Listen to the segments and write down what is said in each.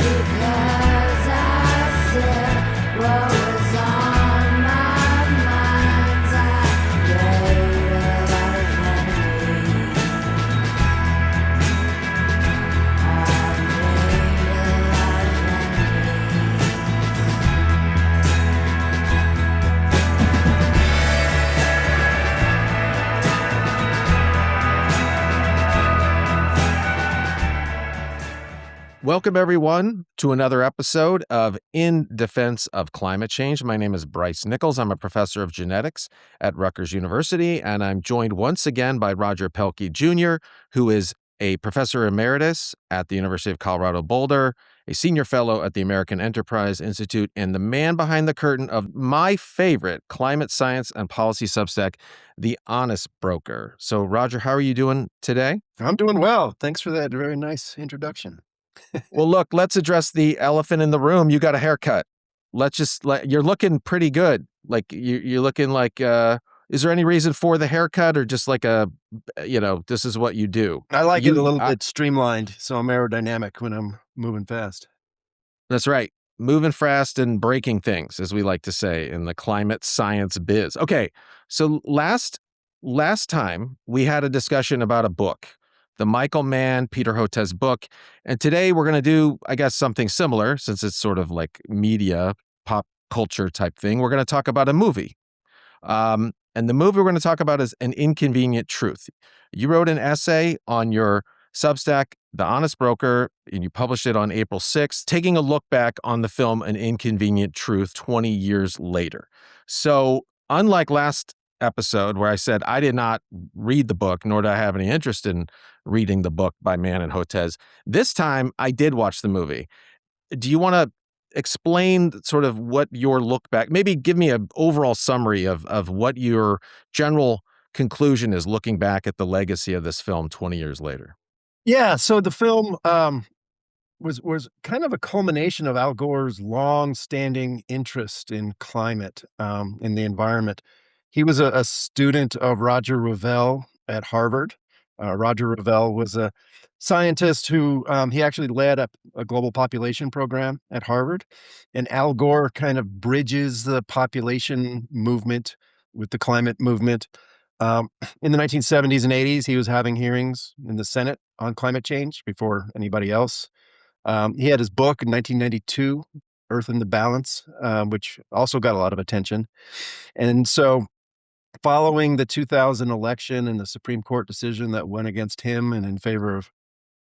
because I said what was on my mind. I made a lot of enemies. I made a lot Welcome, everyone, to another episode of In Defense of Climate Change. My name is Bryce Nickels. I'm a professor of genetics at Rutgers University, and I'm joined once again by Roger Pielke Jr., who is a professor emeritus at the University of Colorado Boulder, a senior fellow at the American Enterprise Institute, and the man behind the curtain of my favorite climate science and policy substack, The Honest Broker. So, Roger, how are you doing today? I'm doing well. Thanks for that very nice introduction. Well, look, let's address the elephant in the room. You got a haircut. You're looking pretty good. Like you're looking like, is there any reason for the haircut or just like this is what you do? I like it a little bit streamlined, so I'm aerodynamic when I'm moving fast. That's right. Moving fast and breaking things, as we like to say in the climate science biz. Okay. So last time we had a discussion about a book, the Michael Mann, Peter Hotez book. And today we're going to do, I guess, something similar since it's sort of like media, pop culture type thing. We're going to talk about a movie. And the movie we're going to talk about is An Inconvenient Truth. You wrote an essay on your Substack, The Honest Broker, and you published it on April 6th, taking a look back on the film An Inconvenient Truth 20 years later. So unlike last episode where I said I did not read the book, nor do I have any interest in reading the book by Mann and Hotez, this time I did watch the movie. Do you want to explain sort of what your look back, maybe give me an overall summary of what your general conclusion is looking back at the legacy of this film 20 years later? Yeah, so the film was kind of a culmination of Al Gore's long-standing interest in climate, in the environment. He was a student of Roger Revelle at Harvard. Roger Revelle was a scientist who he actually led a global population program at Harvard. And Al Gore kind of bridges the population movement with the climate movement. In the 1970s and 80s, he was having hearings in the Senate on climate change before anybody else. He had his book in 1992, Earth in the Balance, which also got a lot of attention. And so following the 2000 election and the Supreme Court decision that went against him and in favor of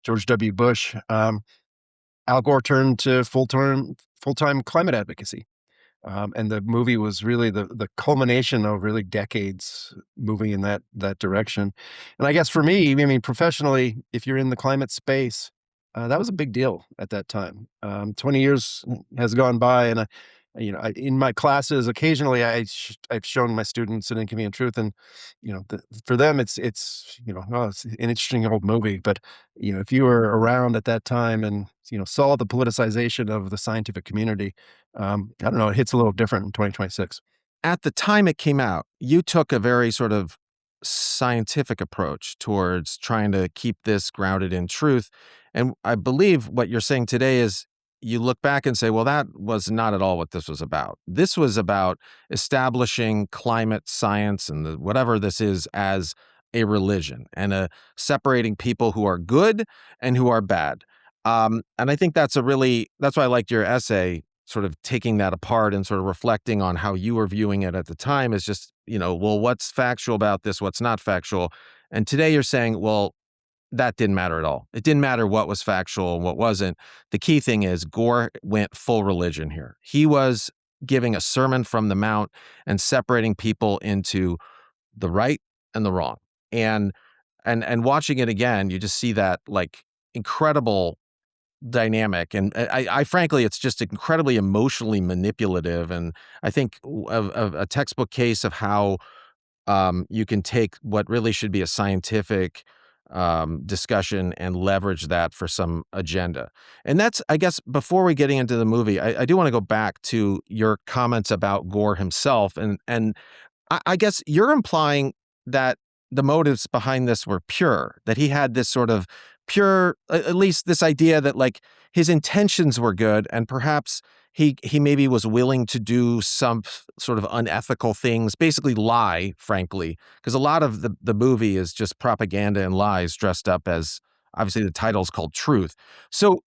George W. Bush, Al Gore turned to full-time climate advocacy. And the movie was really the culmination of really decades moving in that direction. And I guess for me, I mean, professionally, if you're in the climate space, that was a big deal at that time. 20 years has gone by, and in my classes, occasionally I've shown my students An Inconvenient Truth, and for them it's an interesting old movie. But if you were around at that time and saw the politicization of the scientific community, I don't know, it hits a little different in 2026. At the time it came out, you took a very sort of scientific approach towards trying to keep this grounded in truth. And I believe what you're saying today is you look back and say, well, that was not at all what this was about. This was about establishing climate science and whatever this is as a religion and separating people who are good and who are bad. And I think that's why I liked your essay, sort of taking that apart and sort of reflecting on how you were viewing it at the time is just, well, what's factual about this? What's not factual? And today you're saying, well, that didn't matter at all. It didn't matter what was factual and what wasn't. The key thing is Gore went full religion here. He was giving a sermon from the Mount and separating people into the right and the wrong. And watching it again, you just see that like incredible dynamic. And I frankly, it's just incredibly emotionally manipulative. And I think of a textbook case of how you can take what really should be a scientific discussion and leverage that for some agenda. And that's, I guess, before we getting into the movie, I do want to go back to your comments about Gore himself. And I guess you're implying that the motives behind this were pure, that he had this sort of pure, at least this idea that like his intentions were good, and perhaps he maybe was willing to do some sort of unethical things, basically lie, frankly, because a lot of the movie is just propaganda and lies dressed up as, obviously the title's called Truth. So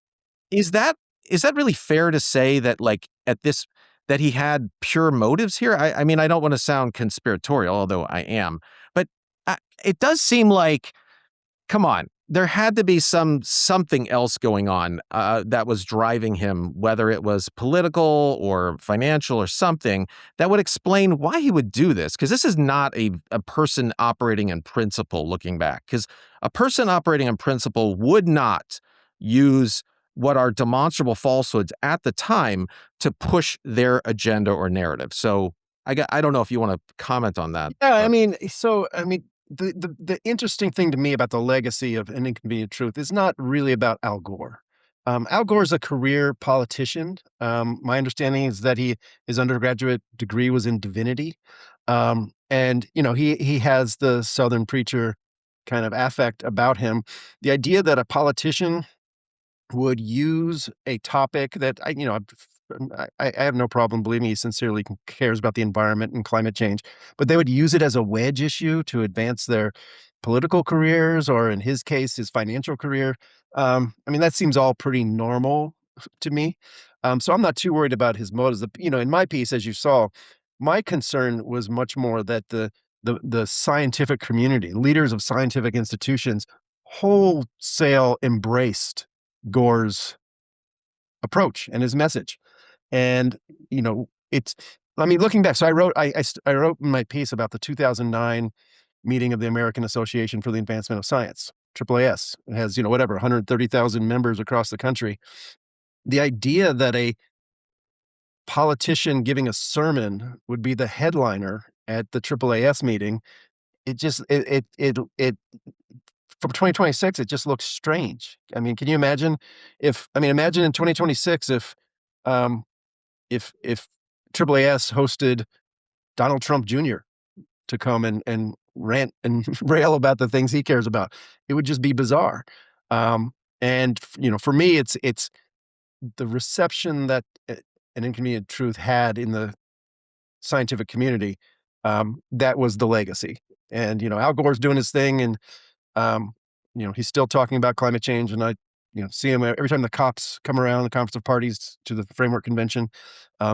is that is that really fair to say that like at this that he had pure motives here? I mean, I don't want to sound conspiratorial, although I am, but it does seem like, come on, there had to be something else going on that was driving him, whether it was political or financial or something that would explain why he would do this. Because this is not a person operating in principle looking back. Because a person operating in principle would not use what are demonstrable falsehoods at the time to push their agenda or narrative. So I don't know if you want to comment on that. Yeah, I mean, the interesting thing to me about the legacy of An Inconvenient Truth is not really about Al Gore. Al Gore is a career politician. My understanding is that his undergraduate degree was in divinity, and he has the Southern preacher kind of affect about him. The idea that a politician would use a topic that I have no problem believing he sincerely cares about the environment and climate change, but they would use it as a wedge issue to advance their political careers, or in his case, his financial career. I mean, that seems all pretty normal to me. So I'm not too worried about his motives. In my piece, as you saw, my concern was much more that the scientific community, leaders of scientific institutions, wholesale embraced Gore's approach and his message. And, it's I mean, looking back, so I wrote in my piece about the 2009 meeting of the American Association for the Advancement of Science, AAAS. It has, whatever, 130,000 members across the country. The idea that a politician giving a sermon would be the headliner at the AAAS meeting, it just it for 2026, it just looks strange. I mean, can you imagine imagine in 2026 um, if AAAS hosted Donald Trump Jr. to come and rant and rail about the things he cares about. It would just be bizarre. And for me, it's the reception that An Inconvenient Truth had in the scientific community. That was the legacy. And Al Gore's doing his thing, and he's still talking about climate change, and I see him every time the cops come around, the Conference of Parties to the Framework Convention.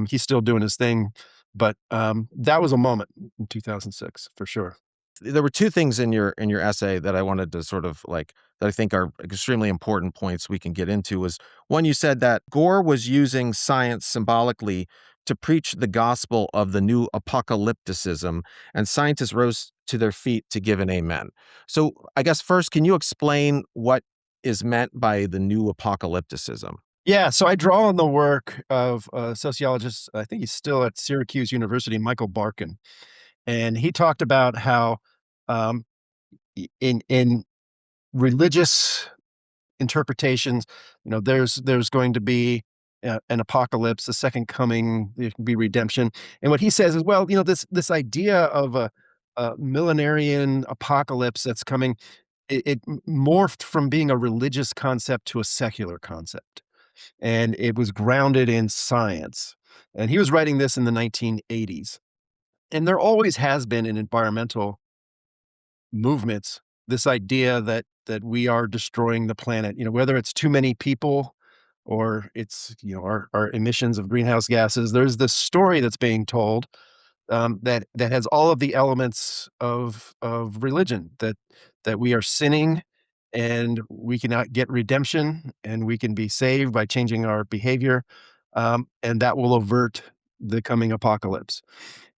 He's still doing his thing. But that was a moment in 2006 for sure. There were two things in your essay that I wanted to sort of like, that I think are extremely important points we can get into. Was one, you said that Gore was using science symbolically to preach the gospel of the new apocalypticism, and scientists rose to their feet to give an amen. So I guess first, can you explain what is meant by the new apocalypticism? Yeah, so I draw on the work of a sociologist, I think he's still at Syracuse University, Michael Barkun. And he talked about how um, in religious interpretations, there's going to be an apocalypse, a second coming, there can be redemption. And what he says is, well, this idea of a millenarian apocalypse that's coming, it morphed from being a religious concept to a secular concept, and it was grounded in science. And he was writing this in the 1980s. And there always has been in environmental movements this idea that we are destroying the planet, whether it's too many people or it's, our emissions of greenhouse gases. There's this story that's being told, that has all of the elements of religion, that we are sinning and we cannot get redemption and we can be saved by changing our behavior, and that will avert the coming apocalypse.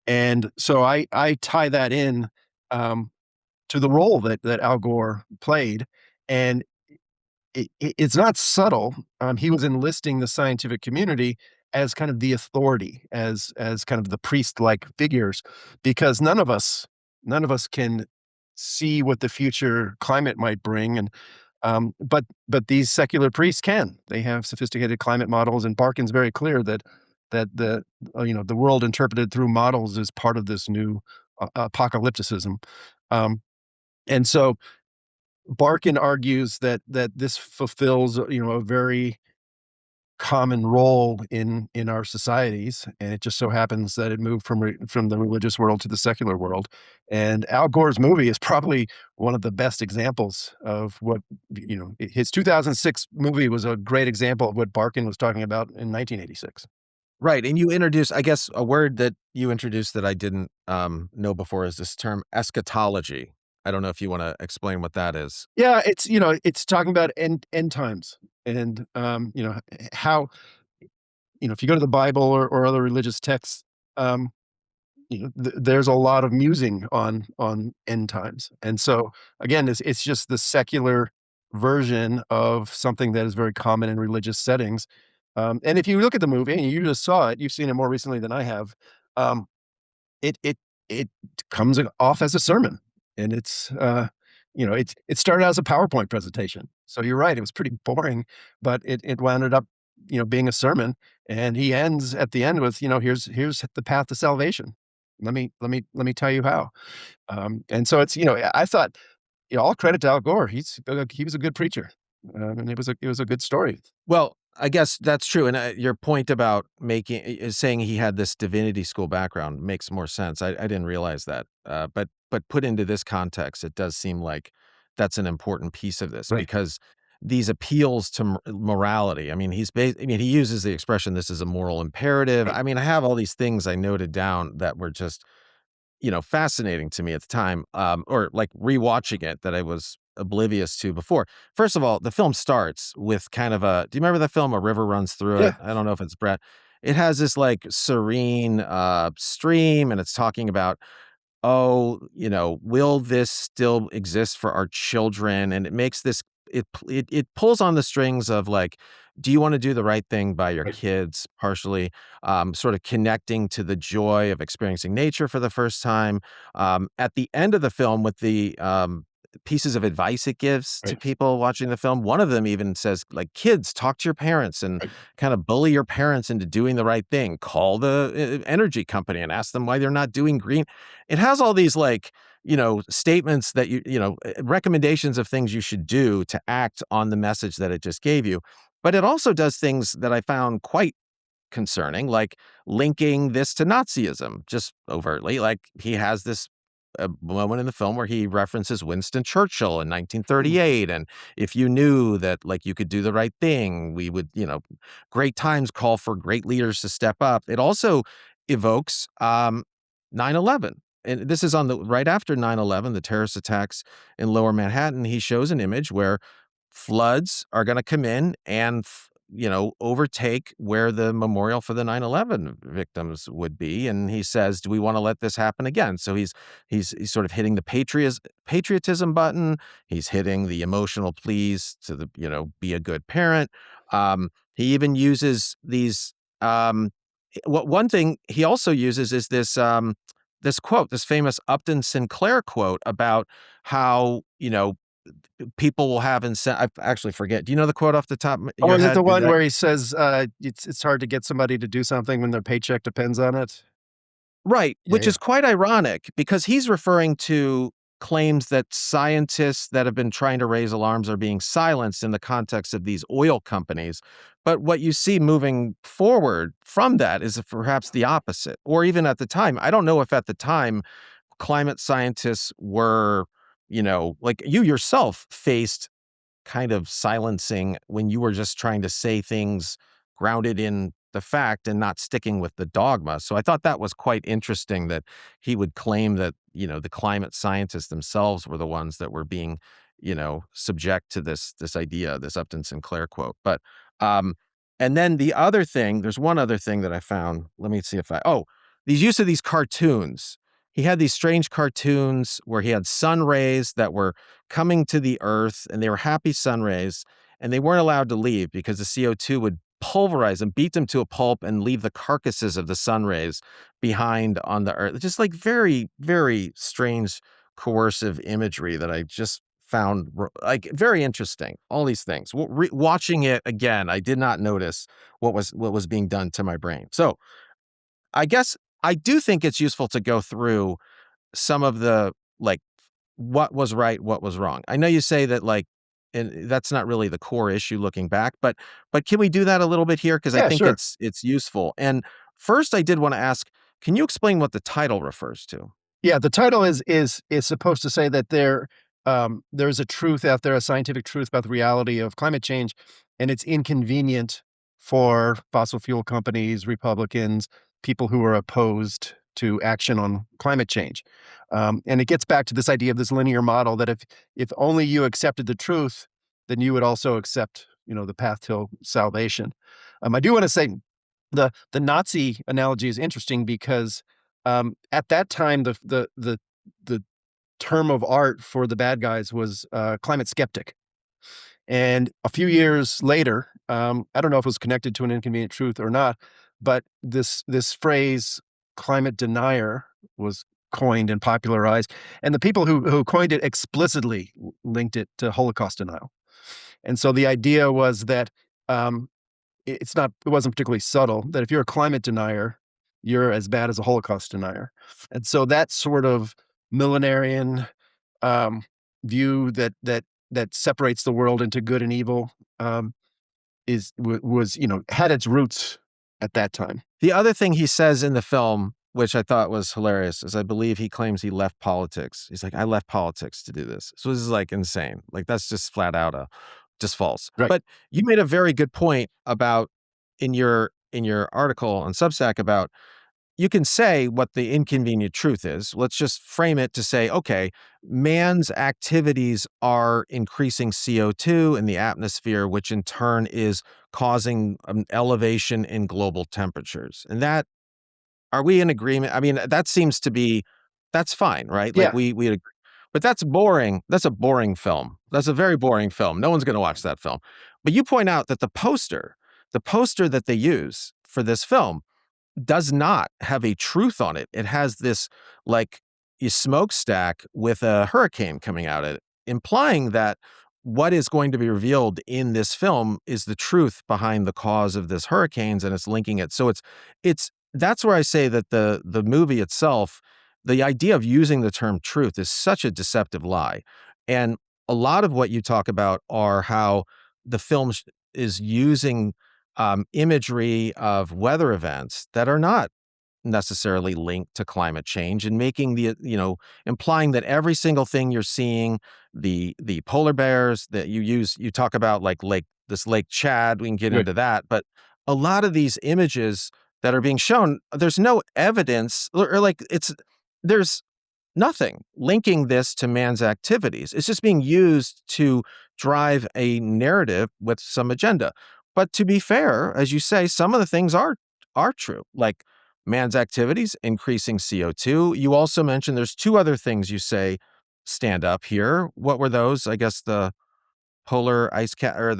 And so I tie that in to the role that Al Gore played, and it's not subtle. He was enlisting the scientific community as kind of the authority, as kind of the priest-like figures, because none of us can see what the future climate might bring, and but these secular priests can. They have sophisticated climate models, and Barkin's very clear that the world interpreted through models is part of this new apocalypticism. Um, and so Barkin argues that this fulfills, a very common role in our societies, and it just so happens that it moved from the religious world to the secular world. And Al Gore's movie is probably one of the best examples of what, his 2006 movie was a great example of what Barkin was talking about in 1986. Right, and you introduced, I guess, a word that you introduced that I didn't, know before is this term eschatology. I don't know if you wanna explain what that is. Yeah, it's talking about end times and, how, if you go to the Bible or other religious texts, um, there's a lot of musing on end times. And so again, it's just the secular version of something that is very common in religious settings. And if you look at the movie and you just saw it, you've seen it more recently than I have. Um, it it it comes off as a sermon, and it started out as a PowerPoint presentation. So you're right, it was pretty boring, but it wound up, being a sermon, and he ends at the end with, here's the path to salvation. Let me tell you how. And so I thought, all credit to Al Gore. He was a good preacher, and it was a good story. Well, I guess that's true, and, your point about making is saying he had this divinity school background makes more sense. I didn't realize that, but put into this context, it does seem like that's an important piece of this Right. because these appeals to morality, I mean, he uses the expression, "This is a moral imperative." Right. I mean, I have all these things I noted down that were just fascinating to me at the time, or like rewatching it that I was oblivious to before. First of all, the film starts with kind of do you remember the film A River Runs Through It? Yeah. I don't know if it's Brett. It has this like serene stream and it's talking about, oh, will this still exist for our children? And it makes this it pulls on the strings of like, do you want to do the right thing by your Right. kids? Partially, sort of connecting to the joy of experiencing nature for the first time. At the end of the film, with the pieces of advice it gives to Right. people watching the film, one of them even says, like, kids, talk to your parents and Right. kind of bully your parents into doing the right thing. Call the energy company and ask them why they're not doing green. It has all these like, statements that recommendations of things you should do to act on the message that it just gave you. But it also does things that I found quite concerning, like linking this to Nazism, just overtly. Like he has this a moment in the film where he references Winston Churchill in Mm. 1938, and if you knew that like you could do the right thing, we would, great times call for great leaders to step up. It also evokes 9/11. And this is on the right after 9/11, the terrorist attacks in Lower Manhattan. He shows an image where floods are going to come in and overtake where the memorial for the 9/11 victims would be, and he says, do we want to let this happen again? So he's sort of hitting the patriotism button. He's hitting the emotional pleas to the be a good parent. He even uses these one thing he also uses is this quote, this famous Upton Sinclair quote about how people will have I actually forget. Do you know the quote off the top of Oh, your is it the head? Is one that where he says, it's hard to get somebody to do something when their paycheck depends on it? right? Yeah, Which is yeah. quite ironic because he's referring to claims that scientists that have been trying to raise alarms are being silenced in the context of these oil companies. But what you see moving forward from that is perhaps the opposite, or even at the time. I don't know if at the time climate scientists were, like you yourself faced kind of silencing when you were just trying to say things grounded in the fact and not sticking with the dogma. So I thought that was quite interesting that he would claim that, the climate scientists themselves were the ones that were being, subject to this idea, this Upton Sinclair quote. But and then there's one other thing that I found. Let me see if these use of these cartoons. He had these strange cartoons where he had sun rays that were coming to the earth and they were happy sun rays and they weren't allowed to leave because the CO2 would pulverize and beat them to a pulp and leave the carcasses of the sun rays behind on the earth. Just like very, very strange coercive imagery that I just found like very interesting. All these things. Watching it again, I did not notice what was being done to my brain. So I guess I do think it's useful to go through some of the like what was right, what was wrong. I know you say that like, and that's not really the core issue looking back, but can we do that a little bit here? Because I Yeah, think sure. it's useful. And first, I did want to ask, can you explain what the title refers to? Yeah, the title is supposed to say that there's a truth out there, a scientific truth about the reality of climate change, and it's inconvenient for fossil fuel companies, Republicans, people who are opposed to action on climate change. And it gets back to this idea of this linear model that if only you accepted the truth, then you would also accept, the path to salvation. I do want to say the Nazi analogy is interesting because at that time, the term of art for the bad guys was climate skeptic. And a few years later, I don't know if it was connected to An Inconvenient Truth or not, but this phrase climate denier was coined and popularized, and the people who coined it explicitly linked it to Holocaust denial. And so the idea was that um, it wasn't particularly subtle that if you're a climate denier, you're as bad as a Holocaust denier. And so that sort of millenarian um, view that separates the world into good and evil um, was had its roots at that time. The other thing he says in the film, which I thought was hilarious, is I believe he claims he left politics. He's like, I left politics to do this. So this is like insane. Like that's just flat out just false. Right. But you made a very good point about in your article on Substack about you can say what the inconvenient truth is. Let's just frame it to say, okay, man's activities are increasing CO2 in the atmosphere, which in turn is causing an elevation in global temperatures. And that, are we in agreement? I mean, that seems to be, that's fine, right? Like Yeah. we agree. But that's boring. That's a boring film. That's a very boring film. No one's going to watch that film. But you point out that the poster that they use for this film does not have a truth on it. It has this like a smokestack with a hurricane coming out of it, implying that what is going to be revealed in this film is the truth behind the cause of this hurricanes, and it's linking it. So it's that's where I say that the movie itself, the idea of using the term truth is such a deceptive lie. And a lot of what you talk about are how the film is using imagery of weather events that are not necessarily linked to climate change and making implying that every single thing you're seeing, the polar bears that you talk about like Lake Chad, we can get Right. into that, but a lot of these images that are being shown, there's no evidence or like there's nothing linking this to man's activities. It's just being used to drive a narrative with some agenda. But to be fair, as you say, some of the things are true, like man's activities increasing CO2. You also mentioned there's two other things you say stand up here. What were those? I guess the polar ice cap or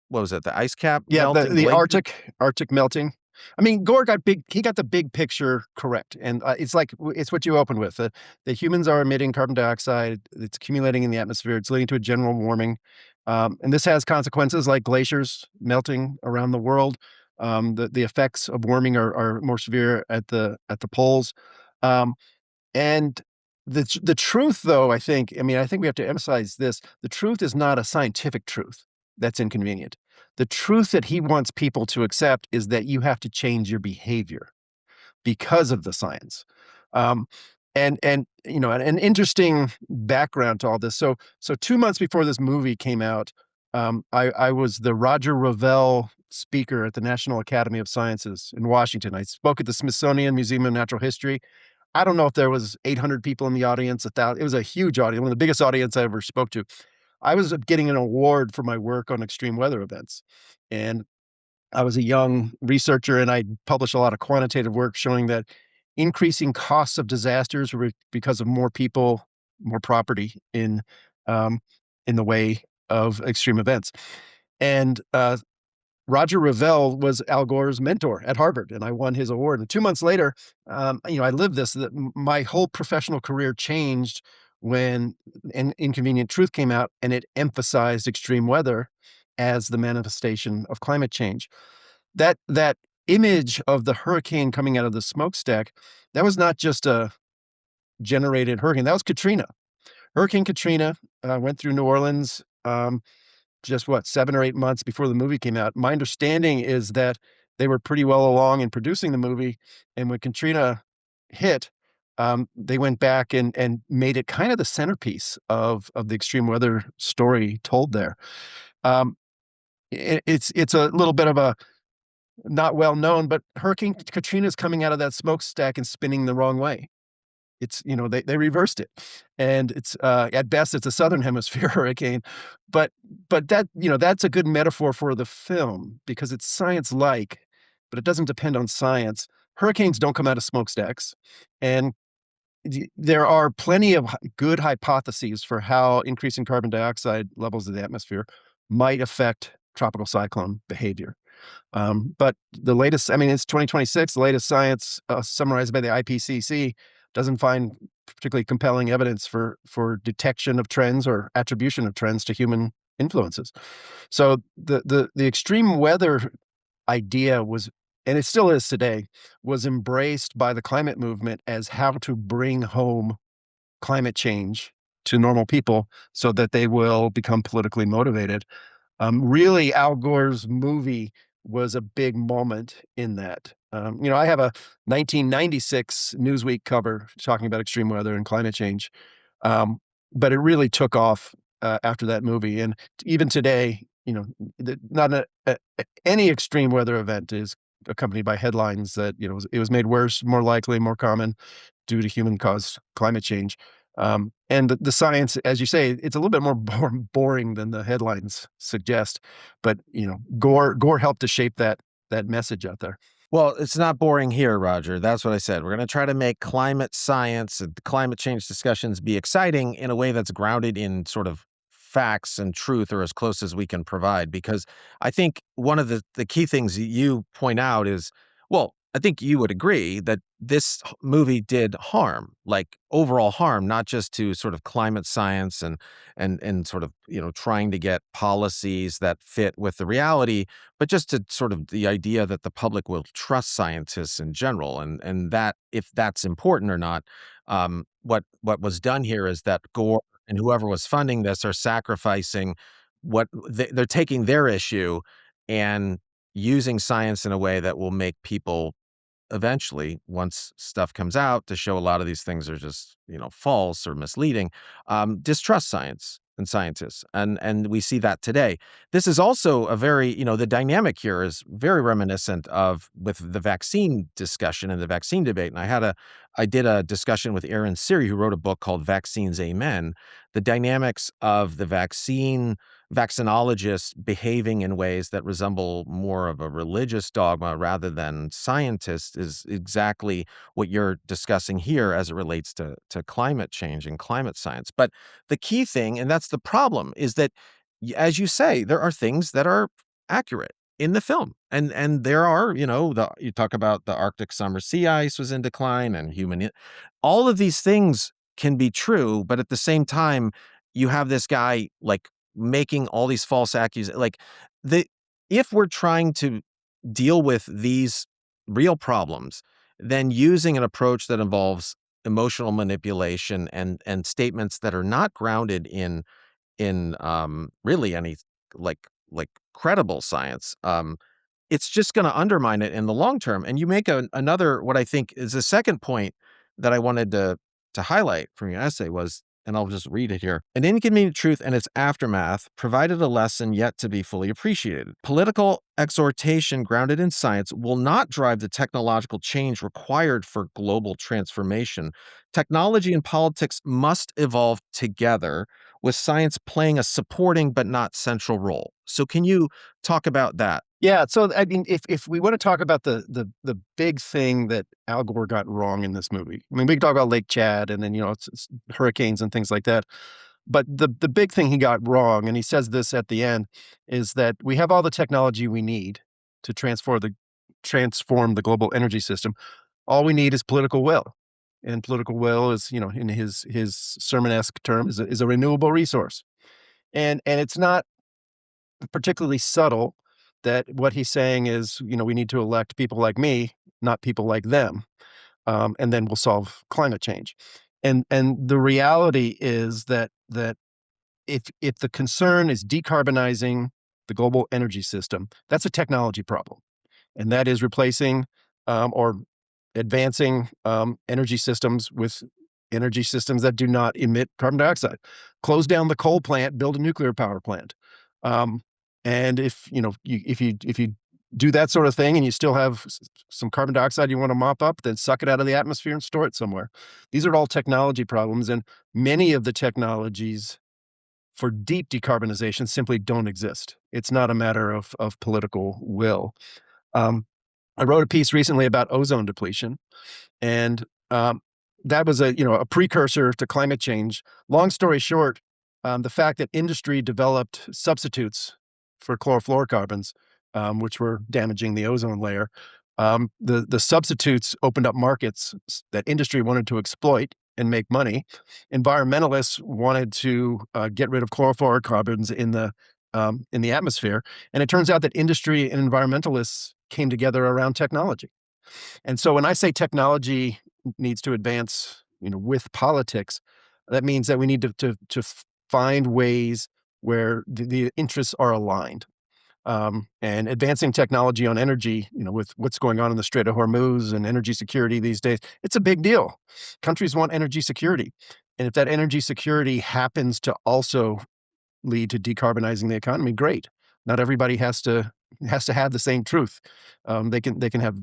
what was it? The ice cap Yeah, melting, the glacier? Arctic melting. I mean, Gore he got the big picture correct, and it's what you opened with. The humans are emitting carbon dioxide. It's accumulating in the atmosphere. It's leading to a general warming, and this has consequences like glaciers melting around the world. The effects of warming are more severe at the poles, um, and the truth, though, I think we have to emphasize this: the truth is not a scientific truth that's inconvenient. The truth that he wants people to accept is that you have to change your behavior because of the science. Um, and an interesting background to all this. So 2 months before this movie came out, I was the Roger Revelle speaker at the National Academy of Sciences in Washington. I spoke at the Smithsonian Museum of Natural History. I don't know if there was 800 people in the audience. 1,000. It was a huge audience, one of the biggest audience I ever spoke to. I was getting an award for my work on extreme weather events. And I was a young researcher, and I published a lot of quantitative work showing that increasing costs of disasters were because of more people, more property in the way of extreme events. And Roger Revelle was Al Gore's mentor at Harvard, and I won his award. And 2 months later, I lived this. That my whole professional career changed when An Inconvenient Truth came out, and it emphasized extreme weather as the manifestation of climate change. That image of the hurricane coming out of the smokestack, that was not just a generated hurricane. That was Katrina. Hurricane Katrina went through New Orleans just 7 or 8 months before the movie came out. My understanding is that they were pretty well along in producing the movie, and when Katrina hit, they went back and made it kind of the centerpiece of the extreme weather story told there. Um, it's a little bit of a not well known, but Hurricane Katrina is coming out of that smokestack and spinning the wrong way. It's, they reversed it, and it's, at best, it's a Southern Hemisphere hurricane, but that, that's a good metaphor for the film because it's science-like, but it doesn't depend on science. Hurricanes don't come out of smokestacks, and there are plenty of good hypotheses for how increasing carbon dioxide levels in the atmosphere might affect tropical cyclone behavior. But the latest, I mean, it's 2026, the latest science summarized by the IPCC doesn't find particularly compelling evidence for detection of trends or attribution of trends to human influences. So the extreme weather idea was, and it still is today, was embraced by the climate movement as how to bring home climate change to normal people so that they will become politically motivated. Really, Al Gore's movie was a big moment in that. I have a 1996 Newsweek cover talking about extreme weather and climate change, but it really took off after that movie. And even today, not any extreme weather event is accompanied by headlines that it was made worse, more likely, more common due to human-caused climate change. And the science, as you say, it's a little bit more boring than the headlines suggest. But Gore helped to shape that message out there. Well, it's not boring here, Roger. That's what I said. We're going to try to make climate science and climate change discussions be exciting in a way that's grounded in sort of facts and truth, or as close as we can provide. Because I think one of the key things you point out is, well, I think you would agree that this movie did harm, like overall harm, not just to sort of climate science and sort of, trying to get policies that fit with the reality, but just to sort of the idea that the public will trust scientists in general, and that if that's important or not. What was done here is that Gore and whoever was funding this are sacrificing what they're taking their issue and using science in a way that will make people eventually, once stuff comes out to show a lot of these things are just, false or misleading, distrust science and scientists. And we see that today. This is also a very, the dynamic here is very reminiscent of with the vaccine discussion and the vaccine debate. And I did a discussion with Aaron Siri, who wrote a book called Vaccines Amen. The dynamics of the vaccinologists behaving in ways that resemble more of a religious dogma rather than scientists is exactly what you're discussing here as it relates to climate change and climate science. But the key thing, and that's the problem, is that, as you say, there are things that are accurate in the film. And there are, you talk about the Arctic summer sea ice was in decline and all of these things can be true, but at the same time, you have this guy like making all these false accusations. Like if we're trying to deal with these real problems, then using an approach that involves emotional manipulation and statements that are not grounded in really any like credible science, it's just going to undermine it in the long term. And you make another, what I think is the second point that I wanted to highlight from your essay was, and I'll just read it here. An Inconvenient Truth and its aftermath provided a lesson yet to be fully appreciated. Political exhortation grounded in science will not drive the technological change required for global transformation. Technology and politics must evolve together, with science playing a supporting but not central role. So can you talk about that? Yeah, so I mean, if we want to talk about the big thing that Al Gore got wrong in this movie, I mean, we can talk about Lake Chad and then it's hurricanes and things like that. But the big thing he got wrong, and he says this at the end, is that we have all the technology we need to transform the global energy system. All we need is political will, and political will is, in his sermon-esque term, is a renewable resource, and it's not particularly subtle that what he's saying is, we need to elect people like me, not people like them, and then we'll solve climate change. And the reality is that if the concern is decarbonizing the global energy system, that's a technology problem, and that is replacing or advancing energy systems with energy systems that do not emit carbon dioxide. Close down the coal plant, build a nuclear power plant. Um, and if you do that sort of thing and you still have some carbon dioxide you want to mop up, then suck it out of the atmosphere and store it somewhere. These are all technology problems, and many of the technologies for deep decarbonization simply don't exist. It's not a matter of political will. Um, I wrote a piece recently about ozone depletion, and that was a precursor to climate change. Long story short, the fact that industry developed substitutes for chlorofluorocarbons, which were damaging the ozone layer, the substitutes opened up markets that industry wanted to exploit and make money. Environmentalists wanted to get rid of chlorofluorocarbons in the atmosphere, and it turns out that industry and environmentalists came together around technology. And so when I say technology needs to advance, with politics, that means that we need to find ways where the interests are aligned. And advancing technology on energy, with what's going on in the Strait of Hormuz and energy security these days, it's a big deal. Countries want energy security. And if that energy security happens to also lead to decarbonizing the economy, great. Not everybody has to have the same truth. They can have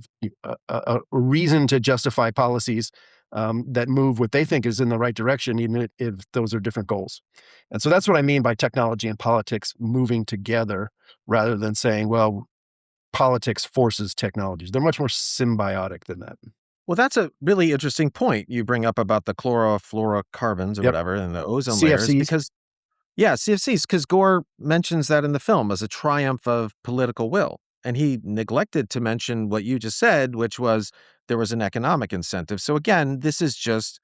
a reason to justify policies that move what they think is in the right direction, even if those are different goals. And so that's what I mean by technology and politics moving together, rather than saying, well, politics forces technologies. They're much more symbiotic than that. Well, that's a really interesting point you bring up about the chlorofluorocarbons or Yep. whatever and the ozone layers, CFCs. because yeah, CFCs, because Gore mentions that in the film as a triumph of political will. And he neglected to mention what you just said, which was there was an economic incentive. So again, this is just,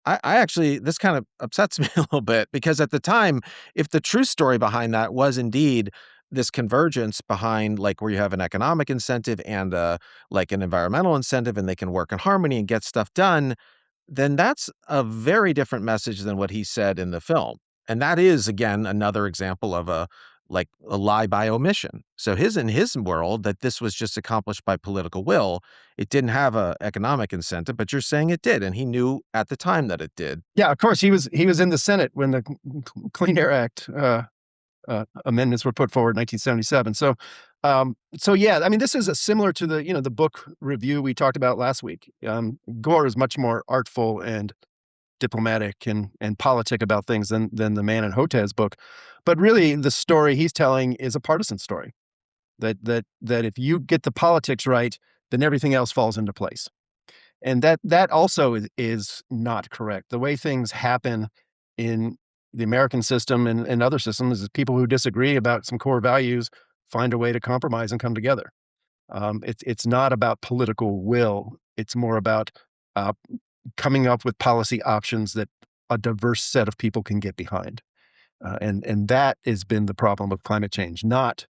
I actually, this kind of upsets me a little bit because at the time, if the true story behind that was indeed this convergence behind like where you have an economic incentive and like an environmental incentive and they can work in harmony and get stuff done, then that's a very different message than what he said in the film. And that is, again, another example of a like a lie by omission. So in his world, that this was just accomplished by political will. It didn't have a economic incentive, but you're saying it did, and he knew at the time that it did. Yeah, of course, he was in the Senate when the Clean Air Act amendments were put forward in 1977. So yeah, I mean, this is similar to the book review we talked about last week. Gore is much more artful and diplomatic and politic about things than the Man in Hotez book, but really the story he's telling is a partisan story. That if you get the politics right, then everything else falls into place. And that also is not correct. The way things happen in the American system and other systems is people who disagree about some core values find a way to compromise and come together. It's not about political will. It's more about uh, coming up with policy options that a diverse set of people can get behind. And that has been the problem of climate change, not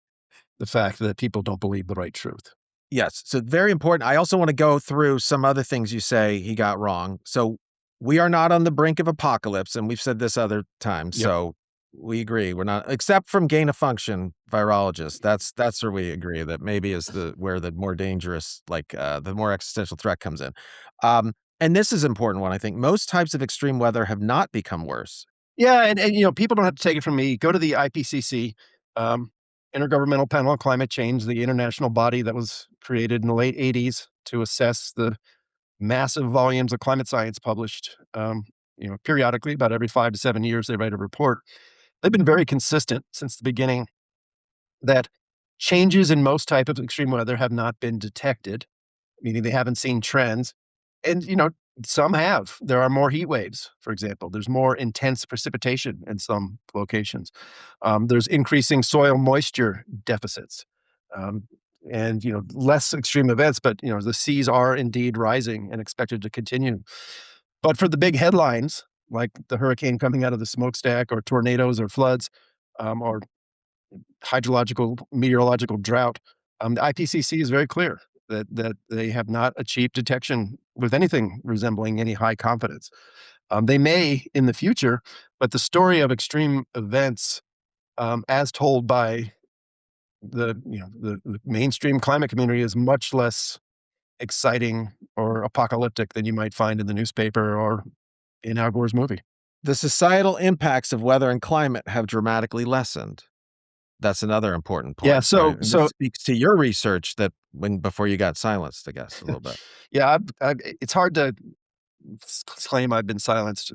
the fact that people don't believe the right truth. Yes. So very important. I also want to go through some other things you say he got wrong. So we are not on the brink of apocalypse, and we've said this other times. Yep. So we agree. We're not, except from gain of function virologists. That's where we agree that maybe is where the more dangerous, like the more existential threat comes in. And this is an important one. I think most types of extreme weather have not become worse. Yeah, and people don't have to take it from me. Go to the IPCC, um, Intergovernmental Panel on Climate Change, the international body that was created in the late '80s to assess the massive volumes of climate science published. Periodically, about every 5 to 7 years, they write a report. They've been very consistent since the beginning that changes in most type of extreme weather have not been detected, meaning they haven't seen trends. And, some have. There are more heat waves, for example. There's more intense precipitation in some locations. There's increasing soil moisture deficits. Um, and, less extreme events, but, the seas are indeed rising and expected to continue. But for the big headlines, like the hurricane coming out of the smokestack or tornadoes or floods, or hydrological, meteorological drought, the IPCC is very clear that they have not achieved detection with anything resembling any high confidence. They may in the future, but the story of extreme events, as told by the mainstream climate community, is much less exciting or apocalyptic than you might find in the newspaper or in Al Gore's movie. The societal impacts of weather and climate have dramatically lessened. That's another important point. Yeah, so And this speaks to your research that before you got silenced, I guess, a little bit. yeah, it's hard to claim I've been silenced.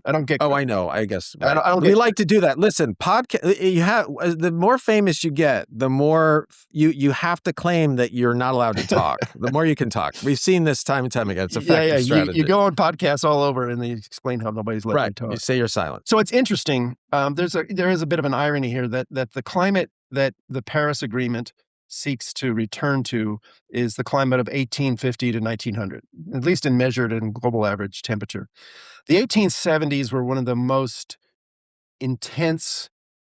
I don't get. Oh, I know. I guess right. I don't We get, like to do that. Listen, podcast. You have the more famous you get, the more you have to claim that you're not allowed to talk. The more you can talk. We've seen this time and time again. It's effective strategy. You go on podcasts all over and they explain how nobody's letting you talk. You say you're silent. So it's interesting. There is a bit of an irony here that the climate that the Paris Agreement seeks to return to is the climate of 1850 to 1900, at least in measured and global average temperature. The 1870s were one of the most intense,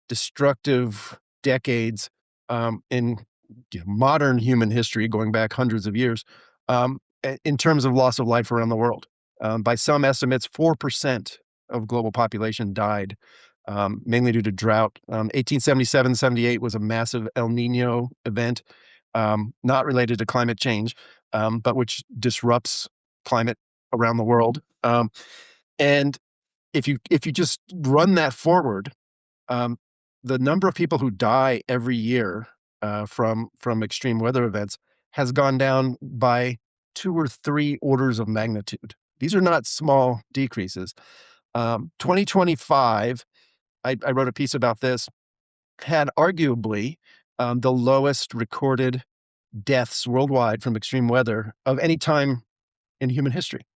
destructive decades in modern human history, going back hundreds of years, in terms of loss of life around the world. By some estimates, 4% of global population died, mainly due to drought. 1877-78 was a massive El Nino event, not related to climate change, but which disrupts climate around the world. And if you just run that forward, the number of people who die every year from extreme weather events has gone down by 2 or 3 orders of magnitude. These are not small decreases. 2025, I wrote a piece about this, had arguably the lowest recorded deaths worldwide from extreme weather of any time in human history.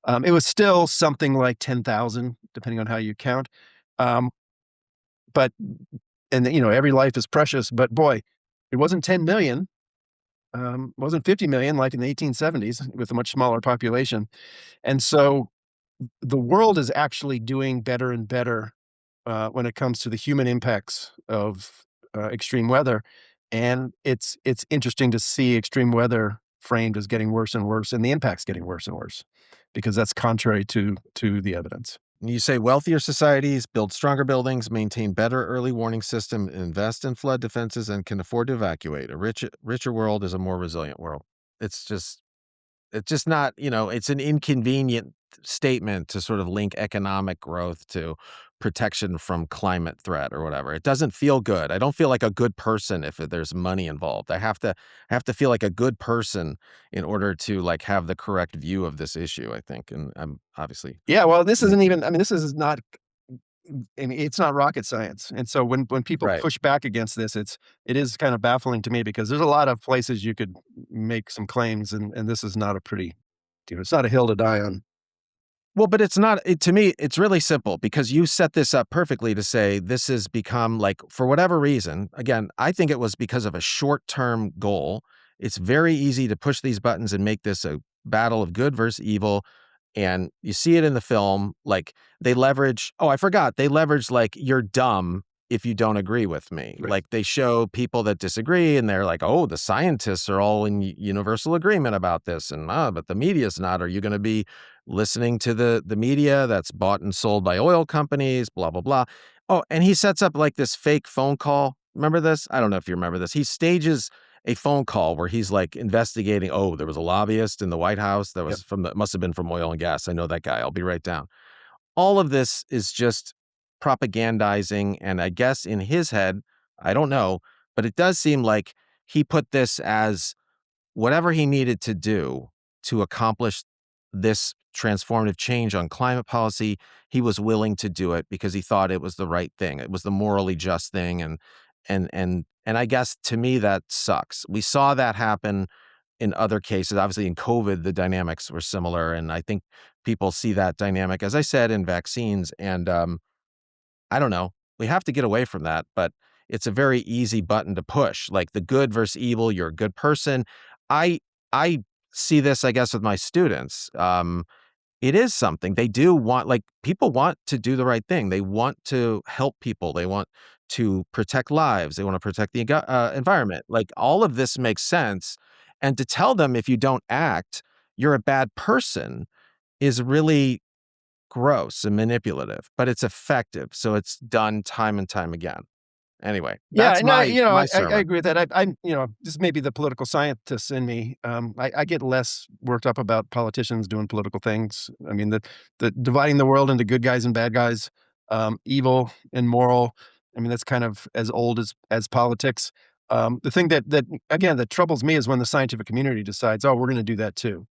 It was still something like 10,000, depending on how you count. But every life is precious. But boy, it wasn't 10 million, wasn't 50 million like in the 1870s with a much smaller population. And so the world is actually doing better and better when it comes to the human impacts of extreme weather. And it's interesting to see extreme weather framed as getting worse and worse, and the impacts getting worse and worse, because that's contrary to the evidence. You say wealthier societies build stronger buildings, maintain better early warning system, invest in flood defenses, and can afford to evacuate. A richer world is a more resilient world. It's just not, it's an inconvenient statement to sort of link economic growth to protection from climate threat or whatever. It doesn't feel good. I don't feel like a good person if there's money involved. I have to feel like a good person in order to have the correct view of this issue, I think. And I'm obviously. Yeah, well, this isn't even, it's not rocket science. And so when people push back against this, it is kind of baffling to me, because there's a lot of places you could make some claims, and this is not it's not a hill to die on. Well, but it's not, to me, it's really simple, because you set this up perfectly to say this has become, for whatever reason, again, I think it was because of a short-term goal. It's very easy to push these buttons and make this a battle of good versus evil. And you see it in the film, they leverage, you're dumb if you don't agree with me. Right. They show people that disagree, and they're like, oh, the scientists are all in universal agreement about this, and but the media's not. Are you going to be listening to the media that's bought and sold by oil companies, blah, blah, blah. Oh, and he sets up this fake phone call. Remember this? I don't know if you remember this. He stages a phone call where he's investigating, oh, there was a lobbyist in the White House that was must have been from oil and gas. I know that guy. I'll be right down. All of this is just propagandizing. And I guess in his head, I don't know, but it does seem like he put this as whatever he needed to do to accomplish this transformative change on climate policy. He was willing to do it because he thought it was the right thing. It was the morally just thing. And I guess to me, that sucks. We saw that happen in other cases. Obviously in COVID, the dynamics were similar. And I think people see that dynamic, as I said, in vaccines. And I don't know, we have to get away from that, but it's a very easy button to push, the good versus evil. You're a good person. I see this, I guess, with my students. It is something they do want, people want to do the right thing. They want to help people. They want to protect lives. They want to protect the environment. All of this makes sense. And to tell them if you don't act, you're a bad person is really gross and manipulative, but it's effective. So it's done time and time again. Anyway, Yeah, that's and my I sermon. agree with that. I'm, this may be the political scientist in me. I get less worked up about politicians doing political things. I mean, the dividing the world into good guys and bad guys, evil and moral. I mean, that's kind of as old as politics. The thing that again that troubles me is when the scientific community decides, oh, we're going to do that too,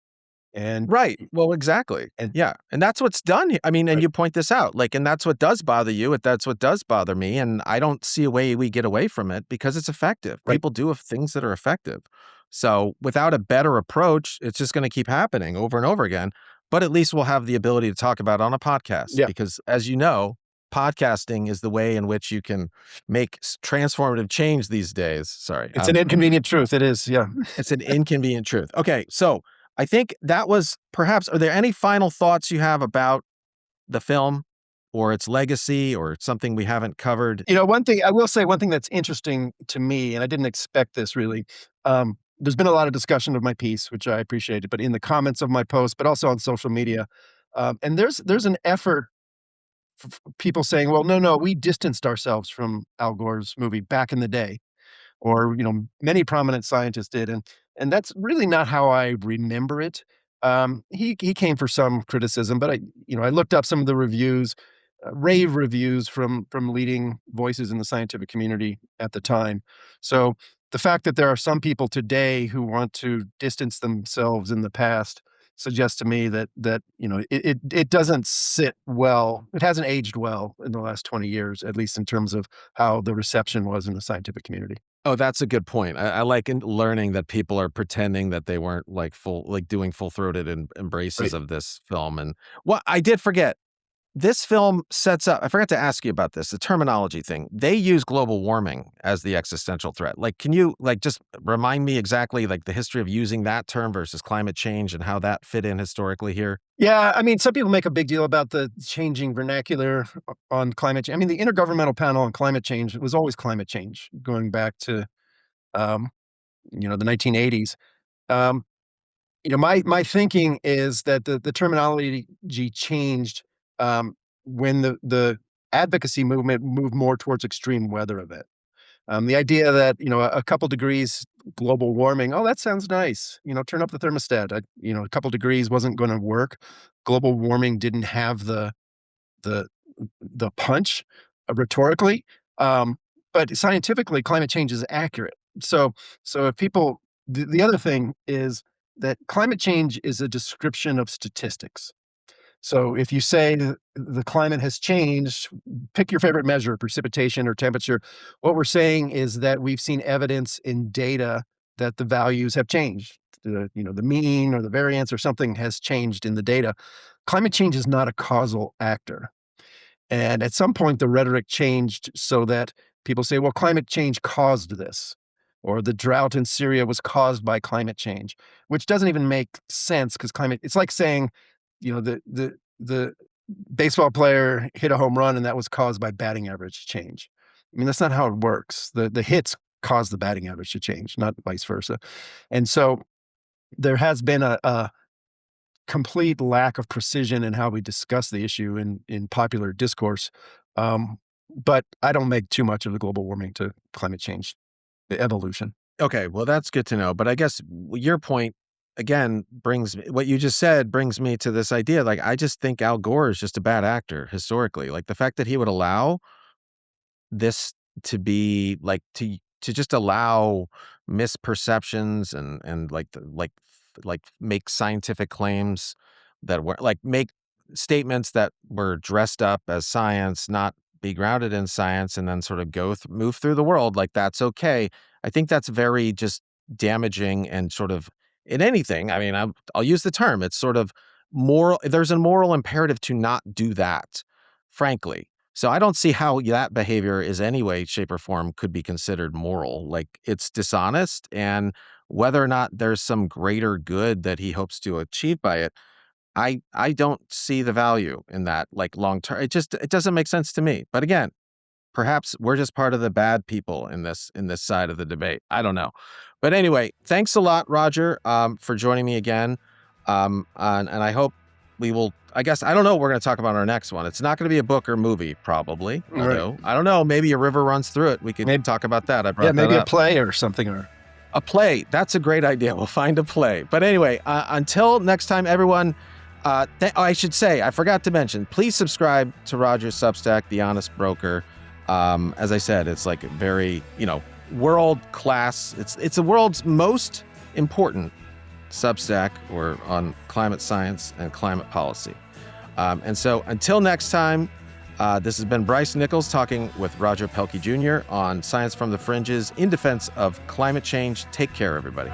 and Right. Well, exactly. and Yeah. And that's what's done. I mean, and right, you point this out, like, and that's what does bother you. That's what does bother me. And I don't see a way we get away from it because it's effective. right, People do things that are effective. So without a better approach, it's just going to keep happening over and over again. But at least we'll have the ability to talk about it on a podcast yeah. because, as you know, podcasting is the way in which you can make transformative change these days. Sorry. It's an inconvenient truth. It is. Yeah. It's an inconvenient truth. Okay, so I think that was perhaps are there any final thoughts you have about the film or its legacy or something we haven't covered? One thing I will say, one thing that's interesting to me, and I didn't expect this really. There's been a lot of discussion of my piece, which I appreciated, but in the comments of my post, but also on social media, and there's an effort for people saying, "Well, no, we distanced ourselves from Al Gore's movie back in the day." Or many prominent scientists did, and that's really not how I remember it. He came for some criticism, but I looked up some of the reviews, rave reviews from leading voices in the scientific community at the time. So the fact that there are some people today who want to distance themselves in the past suggests to me that it doesn't sit well. It hasn't aged well in the last 20 years, at least in terms of how the reception was in the scientific community. Oh, that's a good point. I like learning that people are pretending that they weren't like doing full-throated embraces Right. of this film. And what I did forget, this film sets up, I forgot to ask you about this, the terminology thing. They use global warming as the existential threat. Like, can you just remind me exactly like the history of using that term versus climate change and how that fit in historically here? Yeah, I mean, some people make a big deal about the changing vernacular on climate change. I mean, the Intergovernmental Panel on Climate Change was always climate change, going back to um, the 1980s. Um, my thinking is that the terminology changed when the advocacy movement moved more towards extreme weather event. The idea that a couple degrees global warming, oh, that sounds nice. Turn up the thermostat. A couple degrees wasn't going to work. Global warming didn't have the the punch rhetorically, um, but scientifically, climate change is accurate. So if people, the other thing is that climate change is a description of statistics. So if you say the climate has changed, pick your favorite measure, precipitation or temperature. What we're saying is that we've seen evidence in data that the values have changed. The mean or the variance or something has changed in the data. Climate change is not a causal actor. And at some point, the rhetoric changed so that people say, well, climate change caused this, or the drought in Syria was caused by climate change, which doesn't even make sense because it's like saying, the baseball player hit a home run and that was caused by batting average change. I mean, that's not how it works. The hits cause the batting average to change, not vice versa. And so there has been a complete lack of precision in how we discuss the issue in popular discourse. But I don't make too much of the global warming to climate change, the evolution. Okay, well, that's good to know. But I guess your point again what you just said brings me to this idea. Like, I just think Al Gore is just a bad actor historically. Like the fact that he would allow this to be like to just allow misperceptions and like make scientific claims that were like make statements that were dressed up as science, not be grounded in science, and then sort of move through the world like that's okay. I think that's very just damaging and sort of in anything. I mean, I'll use the term. It's sort of moral. There's a moral imperative to not do that, frankly. So I don't see how that behavior is any way, shape, or form could be considered moral. Like it's dishonest, and whether or not there's some greater good that he hopes to achieve by it, I don't see the value in that like long term. It doesn't make sense to me. But again, perhaps we're just part of the bad people in this side of the debate. I don't know. But anyway, thanks a lot, Roger, for joining me again. And I hope we will, I guess, I don't know what we're going to talk about in our next one. It's not going to be a book or movie, probably. Although, I don't know, maybe a river runs through it. We could talk about that. I brought that maybe up. a play or something. Or a play. That's a great idea. We'll find a play. But anyway, until next time, everyone, I should say, I forgot to mention, please subscribe to Roger's Substack, The Honest Broker. As I said, it's like very, world class. It's the world's most important Substack or on climate science and climate policy. And so until next time, this has been Bryce Nickels talking with Roger Pielke Jr. on Science from the Fringes in defense of climate change. Take care, everybody.